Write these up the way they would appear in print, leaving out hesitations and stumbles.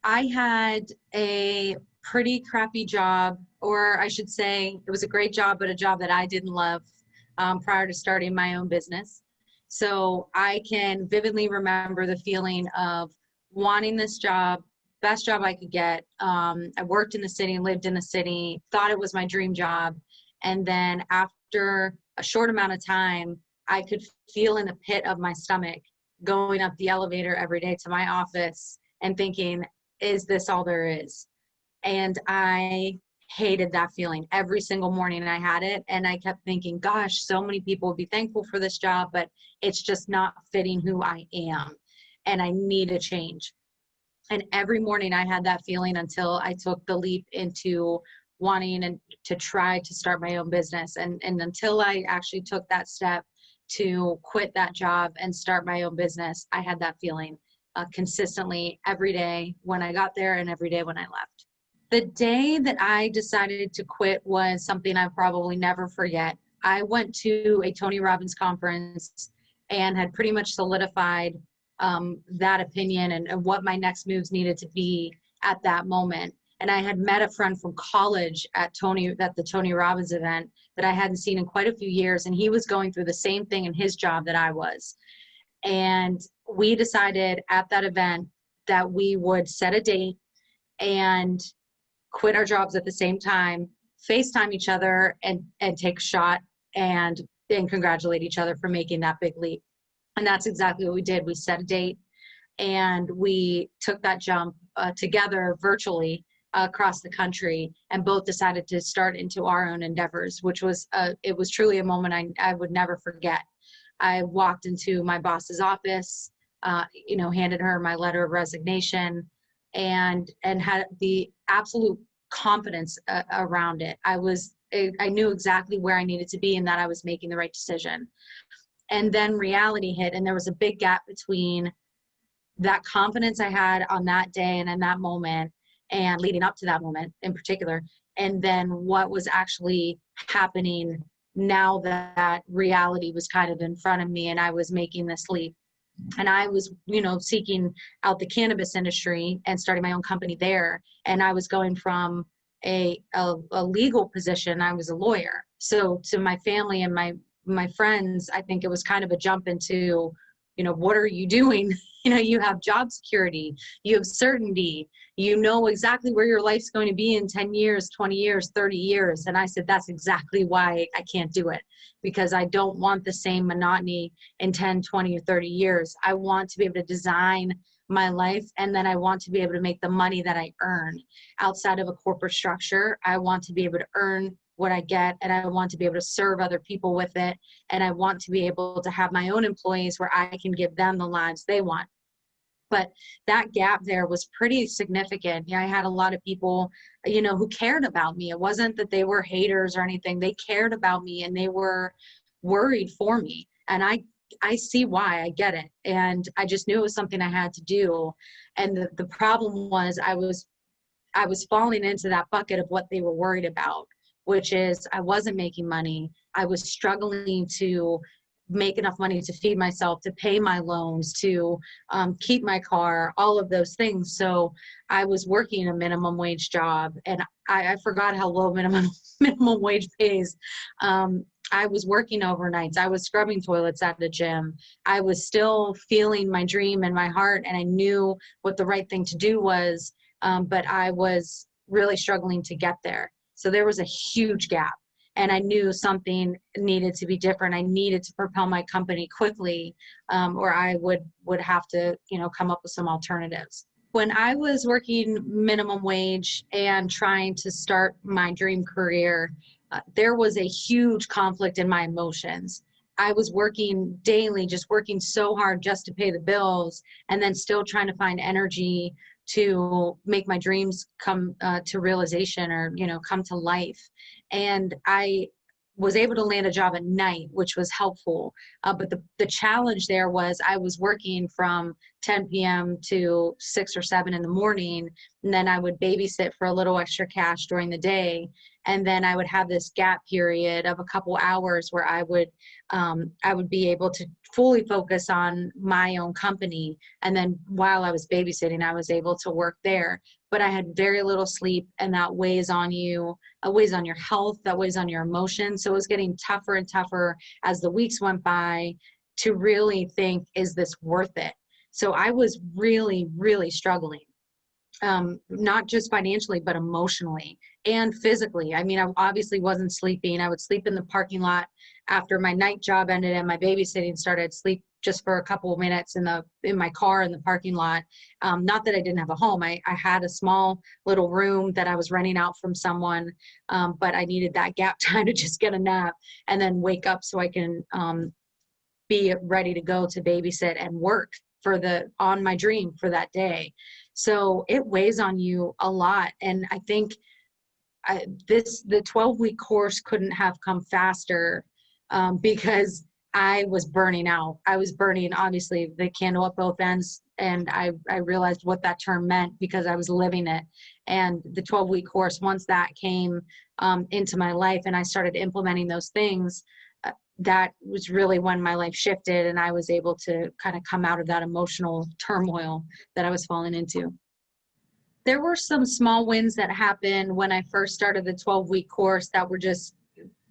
I had a pretty crappy job, or I should say it was a great job, but a job that I didn't love prior to starting my own business. So I can vividly remember the feeling of wanting this job, best job I could get. I worked in the city, lived in the city, thought it was my dream job. And then after a short amount of time, I could feel in the pit of my stomach going up the elevator every day to my office and thinking, is this all there is? And I hated that feeling. Every single morning I had it, and I kept thinking, gosh, so many people would be thankful for this job, but it's just not fitting who I am, and I need a change. And every morning I had that feeling until I took the leap into wanting and to try to start my own business. And until I actually took that step to quit that job and start my own business, I had that feeling consistently every day when I got there and every day when I left. The day that I decided to quit was something I probably never forget. I went to a Tony Robbins conference and had pretty much solidified that opinion and what my next moves needed to be at that moment. And I had met a friend from college at the Tony Robbins event that I hadn't seen in quite a few years, and he was going through the same thing in his job that I was. And we decided at that event that we would set a date and quit our jobs at the same time, FaceTime each other and take a shot and congratulate each other for making that big leap. And that's exactly what we did. We set a date and we took that jump together virtually across the country, and both decided to start into our own endeavors, which was, it was truly a moment I would never forget. I walked into my boss's office, handed her my letter of resignation, and had the absolute confidence around it. I knew exactly where I needed to be and that I was making the right decision. And then reality hit, and there was a big gap between that confidence I had on that day and in that moment, and leading up to that moment in particular, and then what was actually happening now that reality was kind of in front of me and I was making this leap. And I was, seeking out the cannabis industry and starting my own company there. And I was going from a legal position. I was a lawyer. So to my family and my friends, I think it was kind of a jump into, what are you doing? You have job security, you have certainty, you know exactly where your life's going to be in 10 years, 20 years, 30 years. And I said, that's exactly why I can't do it, because I don't want the same monotony in 10, 20, or 30 years. I want to be able to design my life, and then I want to be able to make the money that I earn outside of a corporate structure. I want to be able to earn what I get, and I want to be able to serve other people with it. And I want to be able to have my own employees where I can give them the lives they want. But that gap there was pretty significant. I had a lot of people, who cared about me. It wasn't that they were haters or anything. They cared about me and they were worried for me. And I see why. I get it. And I just knew it was something I had to do. And the problem was I was falling into that bucket of what they were worried about, which is I wasn't making money. I was struggling to make enough money to feed myself, to pay my loans, to keep my car, all of those things. So I was working a minimum wage job, and I forgot how low minimum wage pays. I was working overnights. I was scrubbing toilets at the gym. I was still feeling my dream in my heart, and I knew what the right thing to do was, but I was really struggling to get there. So there was a huge gap. And I knew something needed to be different. I needed to propel my company quickly, or I would have to, come up with some alternatives. When I was working minimum wage and trying to start my dream career, there was a huge conflict in my emotions. I was working daily, just working so hard just to pay the bills, and then still trying to find energy to make my dreams come to realization, or come to life. And I was able to land a job at night, which was helpful. But the challenge there was I was working from 10 p.m. to 6 or 7 in the morning. And then I would babysit for a little extra cash during the day. And then I would have this gap period of a couple hours where I would be able to fully focus on my own company. And then while I was babysitting, I was able to work there. But I had very little sleep, and that weighs on you, weighs on your health, that weighs on your emotions. So it was getting tougher and tougher as the weeks went by to really think, is this worth it? So I was really, really struggling, not just financially, but emotionally and physically. I mean, I obviously wasn't sleeping. I would sleep in the parking lot after my night job ended and my babysitting started. I'd sleep just for a couple of minutes in my car in the parking lot. Not that I didn't have a home. I had a small little room that I was renting out from someone, but I needed that gap time to just get a nap and then wake up so I can be ready to go to babysit and work on my dream for that day. So it weighs on you a lot. And I think the 12-week course couldn't have come faster, because I was burning out. I was burning, obviously, the candle at both ends. And I realized what that term meant because I was living it. And the 12-week course, once that came into my life and I started implementing those things, that was really when my life shifted and I was able to kind of come out of that emotional turmoil that I was falling into. There were some small wins that happened when I first started the 12-week course that were just,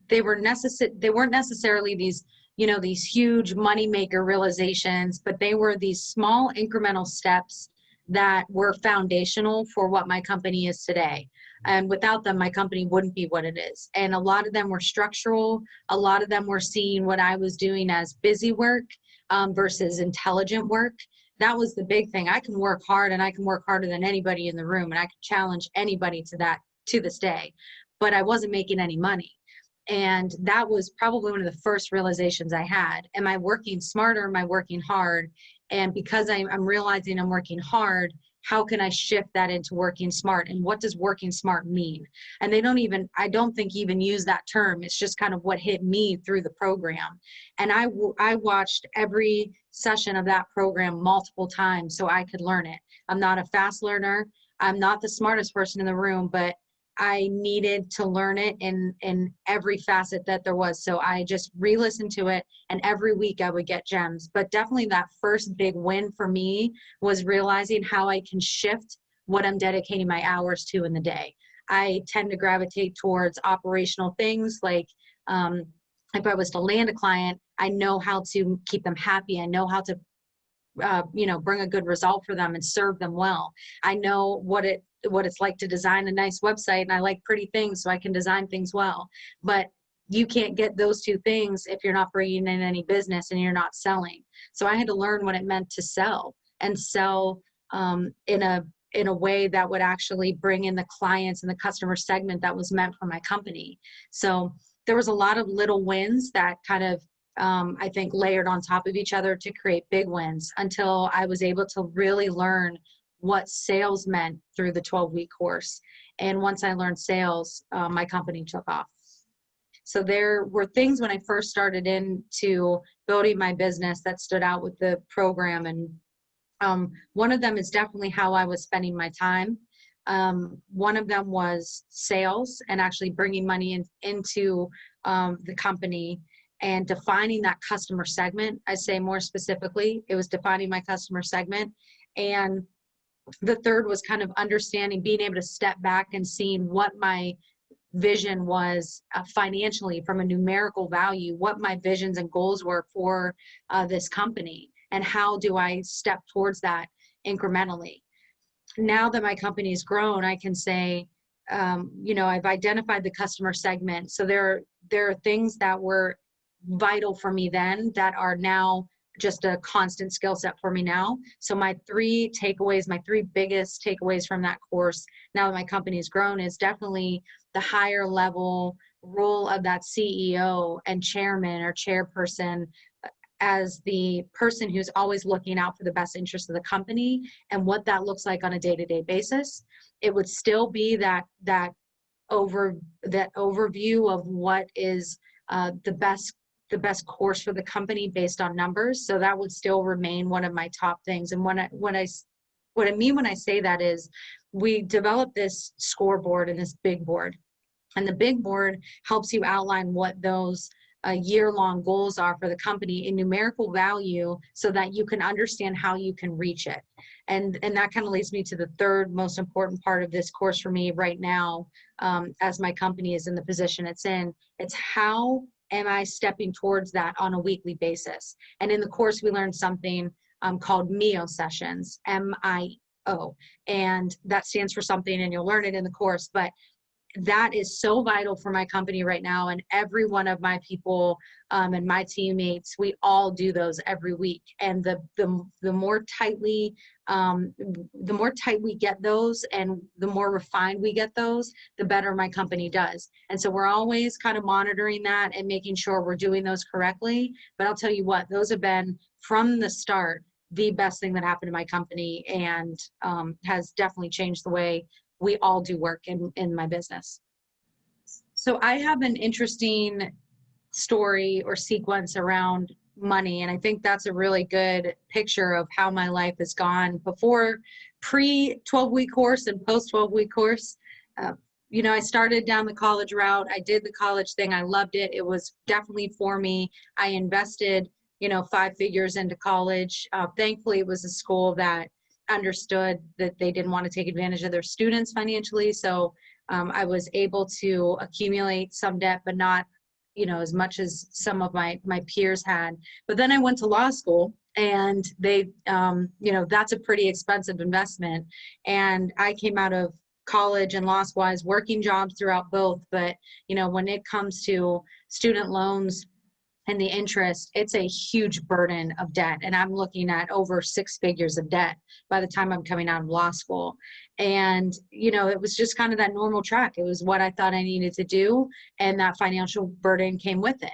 they weren't necessarily these, these huge moneymaker realizations, but they were these small incremental steps that were foundational for what my company is today. And without them, my company wouldn't be what it is. And a lot of them were structural. A lot of them were seeing what I was doing as busy work versus intelligent work. That was the big thing. I can work hard and I can work harder than anybody in the room. And I could challenge anybody to that to this day, but I wasn't making any money. And that was probably one of the first realizations I had. Am I working smarter? Am I working hard? And because I'm realizing I'm working hard, how can I shift that into working smart? And what does working smart mean? And I don't think even use that term. It's just kind of what hit me through the program. And I watched every session of that program multiple times so I could learn it. I'm not a fast learner. I'm not the smartest person in the room, but I needed to learn it in every facet that there was. So I just re-listened to it, and every week I would get gems. But definitely that first big win for me was realizing how I can shift what I'm dedicating my hours to in the day. I tend to gravitate towards operational things like if I was to land a client, I know how to keep them happy. I know how to bring a good result for them and serve them well. I know what it's like to design a nice website, and I like pretty things, so I can design things well. But you can't get those two things if you're not bringing in any business and you're not selling. So I had to learn what it meant to sell, and sell in a way that would actually bring in the clients and the customer segment that was meant for my company. So there was a lot of little wins that kind of I think layered on top of each other to create big wins until I was able to really learn what sales meant through the 12-week course. And once I learned sales, my company took off. So there were things when I first started into building my business that stood out with the program. And one of them is definitely how I was spending my time. One of them was sales and actually bringing money into the company and defining that customer segment. I say more specifically, it was defining my customer segment. And the third was kind of understanding, being able to step back and seeing what my vision was financially from a numerical value, what my visions and goals were for this company, and how do I step towards that incrementally. Now that my company's grown, I can say, I've identified the customer segment. So there are things that were vital for me then that are now just a constant skill set for me now. So my three biggest takeaways from that course, now that my company's grown, is definitely the higher level role of that CEO and chairman or chairperson as the person who's always looking out for the best interest of the company and what that looks like on a day-to-day basis. It would still be that overview of what is the best the best course for the company based on numbers. So that would still remain one of my top things. And what I mean when I say that is we developed this scoreboard and this big board. And the big board helps you outline what those year-long goals are for the company in numerical value so that you can understand how you can reach it. And that kind of leads me to the third most important part of this course for me right now, as my company is in the position it's in. It's how am I stepping towards that on a weekly basis? And in the course, we learned something called MIO sessions, M-I-O. And that stands for something, and you'll learn it in the course. But that is so vital for my company right now, and every one of my people and my teammates, we all do those every week. And the more tightly, the more tight we get those, and the more refined we get those, the better my company does. And so we're always kind of monitoring that and making sure we're doing those correctly. But I'll tell you what, those have been from the start the best thing that happened to my company, and has definitely changed the way we all do work in my business. So I have an interesting story or sequence around money, and I think that's a really good picture of how my life has gone before pre-12-week course and post-12-week course. I started down the college route. I did the college thing. I loved it. It was definitely for me. I invested, 5 figures into college. Thankfully, it was a school that understood that they didn't want to take advantage of their students financially. So I was able to accumulate some debt, but not, as much as some of my peers had. But then I went to law school, and they, that's a pretty expensive investment. And I came out of college and law school, I was working jobs throughout both. But, when it comes to student loans and the interest, it's a huge burden of debt. And I'm looking at over 6 figures of debt by the time I'm coming out of law school. And, it was just kind of that normal track. It was what I thought I needed to do. And that financial burden came with it.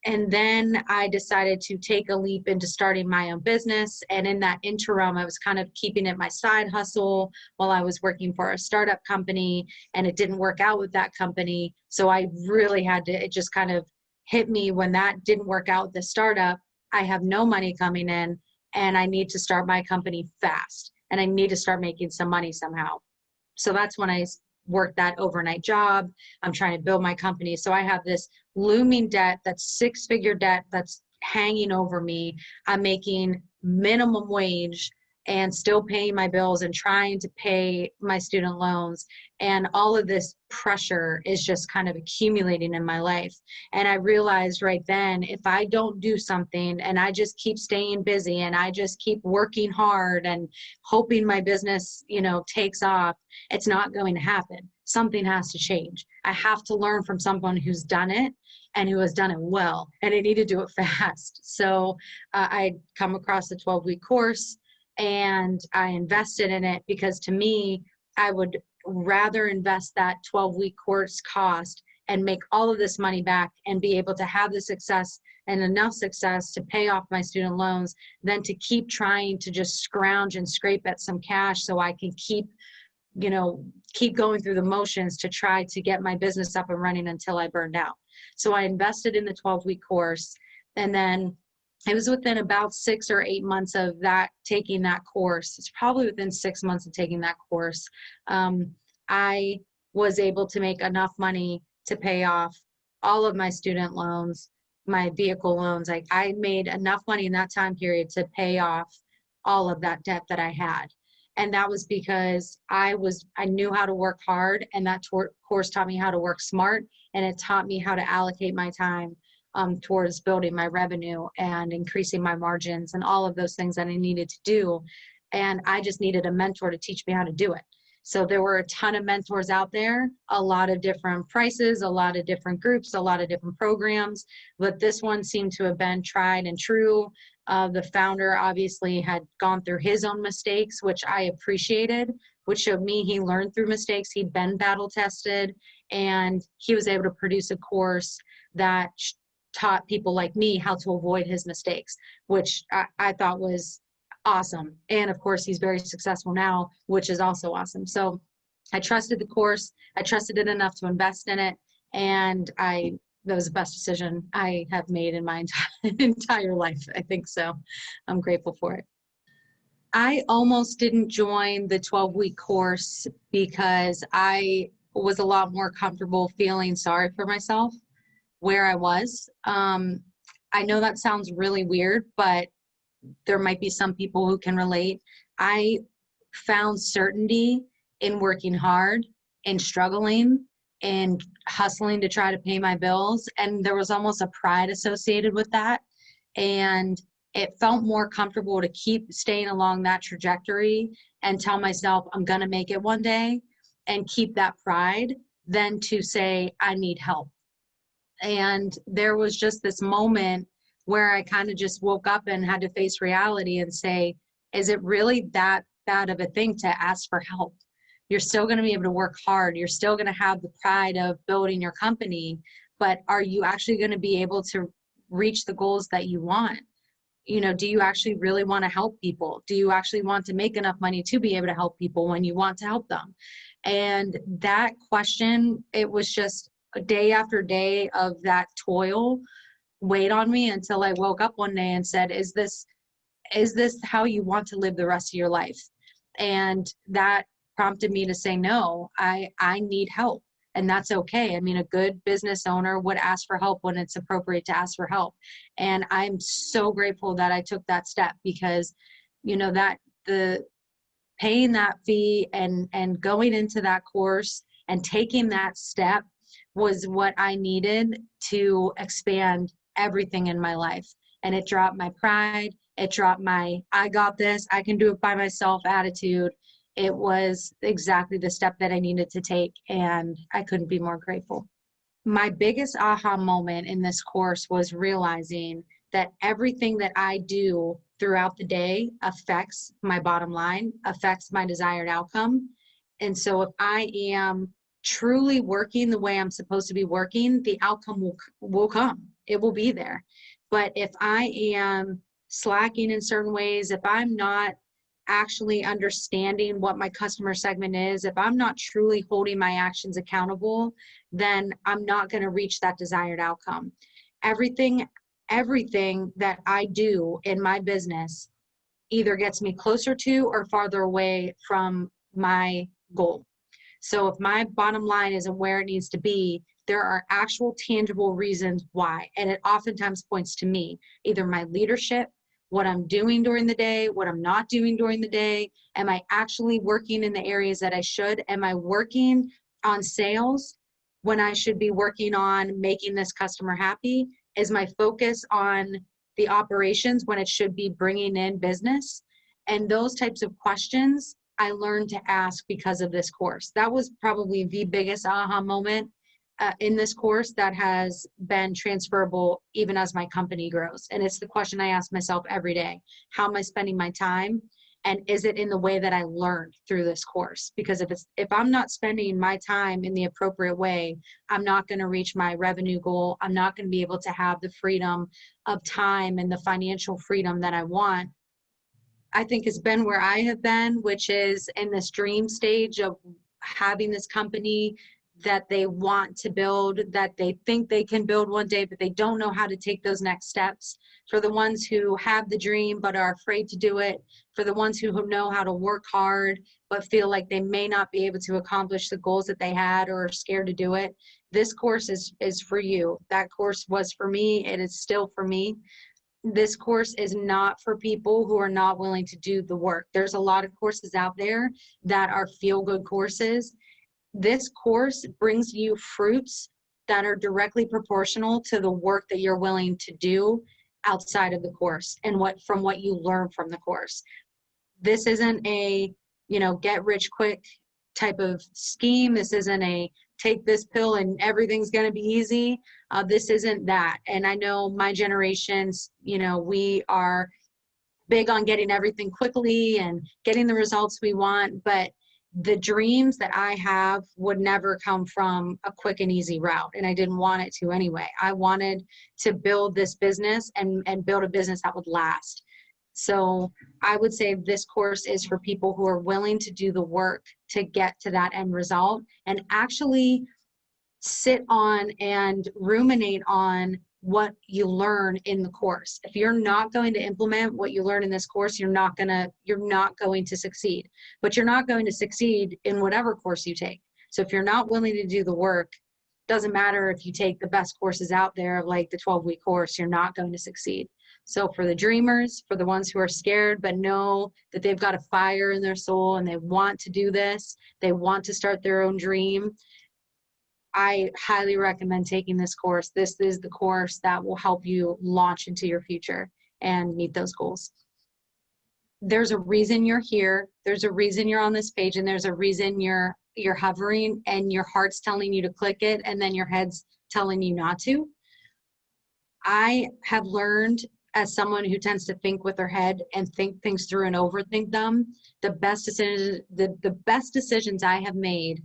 And then I decided to take a leap into starting my own business. And in that interim, I was kind of keeping it my side hustle while I was working for a startup company, and it didn't work out with that company. So I really had to, it just kind of hit me when that didn't work out with the startup. I have no money coming in, and I need to start my company fast, and I need to start making some money somehow. So that's when I worked that overnight job. I'm trying to build my company. So I have this looming debt, that's 6-figure debt that's hanging over me. I'm making minimum wage and still paying my bills and trying to pay my student loans. And all of this pressure is just kind of accumulating in my life. And I realized right then, if I don't do something and I just keep staying busy and I just keep working hard and hoping my business, takes off, it's not going to happen. Something has to change. I have to learn from someone who's done it and who has done it well, and I need to do it fast. So I come across the 12-week course, and I invested in it because, to me, I would rather invest that 12-week course cost and make all of this money back and be able to have the success and enough success to pay off my student loans than to keep trying to just scrounge and scrape at some cash so I can keep going through the motions to try to get my business up and running until I burned out. So I invested in the 12-week course, and then it was within about 6 or 8 months of that, taking that course. It's probably within 6 months of taking that course. I was able to make enough money to pay off all of my student loans, my vehicle loans. I made enough money in that time period to pay off all of that debt that I had. And that was because I knew how to work hard, and that course taught me how to work smart, and it taught me how to allocate my time towards building my revenue and increasing my margins and all of those things that I needed to do. And I just needed a mentor to teach me how to do it. So there were a ton of mentors out there, a lot of different prices, a lot of different groups, a lot of different programs, but this one seemed to have been tried and true. The founder obviously had gone through his own mistakes, which I appreciated, which showed me he learned through mistakes. He'd been battle tested, and he was able to produce a course that taught people like me how to avoid his mistakes, which I thought was awesome. And of course, he's very successful now, which is also awesome. So I trusted the course. I trusted it enough to invest in it. And I that was the best decision I have made in my entire life. I think so. I'm grateful for it. I almost didn't join the 12-week course because I was a lot more comfortable feeling sorry for myself where I was. I know that sounds really weird, but there might be some people who can relate. I found certainty in working hard and struggling and hustling to try to pay my bills. And there was almost a pride associated with that. And it felt more comfortable to keep staying along that trajectory and tell myself I'm going to make it one day and keep that pride than to say I need help. And there was just this moment where I kind of just woke up and had to face reality and say, is it really that bad of a thing to ask for help? You're still going to be able to work hard. You're still going to have the pride of building your company, but are you actually going to be able to reach the goals that you want? You know, do you actually really want to help people? Do you actually want to make enough money to be able to help people when you want to help them? And that question, it was just a day after day of that toil weighed on me until I woke up one day and said, is this how you want to live the rest of your life? And that prompted me to say, no, I need help. And that's okay. I mean, a good business owner would ask for help when it's appropriate to ask for help. And I'm so grateful that I took that step because, you know, that the paying that fee and going into that course and taking that step was what I needed to expand everything in my life. And it dropped my pride. It dropped my, I got this, I can do it by myself attitude. It was exactly the step that I needed to take, and I couldn't be more grateful. My biggest aha moment in this course was realizing that everything that I do throughout the day affects my bottom line, affects my desired outcome. And so if I am truly working the way I'm supposed to be working, the outcome will come. It will be there. But if I am slacking in certain ways, if I'm not actually understanding what my customer segment is, if I'm not truly holding my actions accountable, then I'm not going to reach that desired outcome. Everything that I do in my business either gets me closer to or farther away from my goal. So if my bottom line isn't where it needs to be, there are actual tangible reasons why. And it oftentimes points to me, either my leadership, what I'm doing during the day, what I'm not doing during the day. Am I actually working in the areas that I should? Am I working on sales when I should be working on making this customer happy? Is my focus on the operations when it should be bringing in business? And those types of questions I learned to ask because of this course. That was probably the biggest aha moment in this course that has been transferable even as my company grows. And it's the question I ask myself every day. How am I spending my time? And is it in the way that I learned through this course? Because if I'm not spending my time in the appropriate way, I'm not going to reach my revenue goal. I'm not going to be able to have the freedom of time and the financial freedom that I want. I think has been where I have been, which is in this dream stage of having this company that they want to build, that they think they can build one day, but they don't know how to take those next steps. For the ones who have the dream but are afraid to do it, for the ones who know how to work hard but feel like they may not be able to accomplish the goals that they had or are scared to do it, this course is for you. That course was for me. It is still for me. This course is not for people who are not willing to do the work. There's a lot of courses out there that are feel-good courses. This course brings you fruits that are directly proportional to the work that you're willing to do outside of the course and from what you learn from the course. This isn't a, get rich quick type of scheme. This isn't a take this pill and everything's going to be easy. This isn't that. And I know my generations, we are big on getting everything quickly and getting the results we want, but the dreams that I have would never come from a quick and easy route. And I didn't want it to anyway. I wanted to build this business and build a business that would last. So I would say this course is for people who are willing to do the work to get to that end result and actually sit on and ruminate on what you learn in the course. If you're not going to implement what you learn in this course, you're not going to succeed. But you're not going to succeed in whatever course you take. So if you're not willing to do the work, doesn't matter if you take the best courses out there, like the 12-week course, you're not going to succeed. So for the dreamers, for the ones who are scared but know that they've got a fire in their soul and they want to do this, they want to start their own dream, I highly recommend taking this course. This is the course that will help you launch into your future and meet those goals. There's a reason you're here. There's a reason you're on this page, and there's a reason you're hovering and your heart's telling you to click it and then your head's telling you not to. I have learned, as someone who tends to think with their head and think things through and overthink them, the best decisions I have made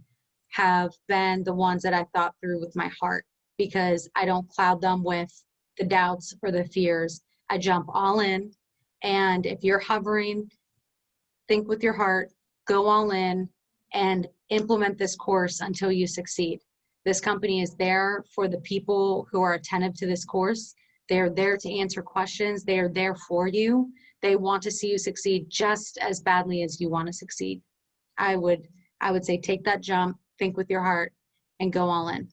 have been the ones that I thought through with my heart, because I don't cloud them with the doubts or the fears. I jump all in. And if you're hovering, think with your heart, go all in, and implement this course until you succeed. This company is there for the people who are attentive to this course. They're there to answer questions. They are there for you. They want to see you succeed just as badly as you want to succeed. I would say take that jump, think with your heart, and go all in.